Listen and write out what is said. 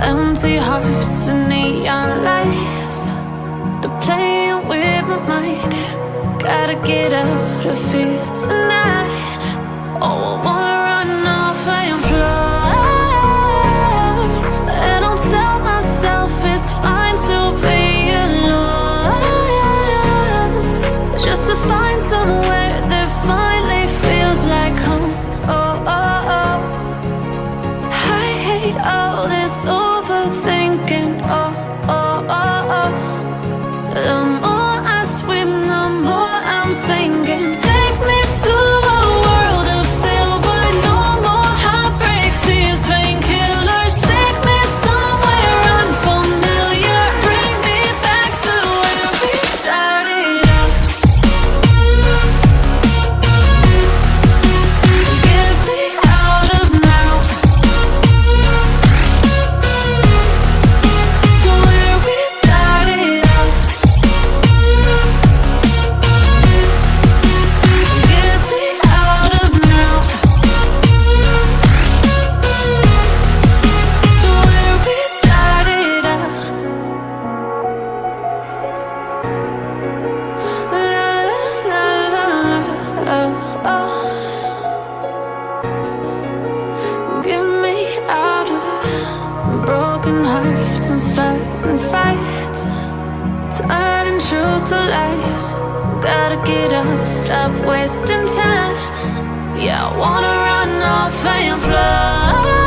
Empty hearts and neon lights, they're playing with my mind. Gotta get out of here tonight. Oh, I wanna run off and fly. And I'll tell myself it's fine to be alone, just to find somewhere that finally feels like home. Oh, oh, oh. I hate all this overthinking. Oh, oh, oh, oh. The more I swim, the more I'm sinking. Take me to a world of silver. No more heartbreaks, tears, painkillers. Take me somewhere unfamiliar. Bring me back to where we started out. Get me out of now, to where we started out. Get me out of now, to where we started out. La la la la la, oh, oh. Get me out of broken hearts and starting fights, turning truth to lies. Gotta get up, stop wasting time. Yeah, I wanna run off and fly.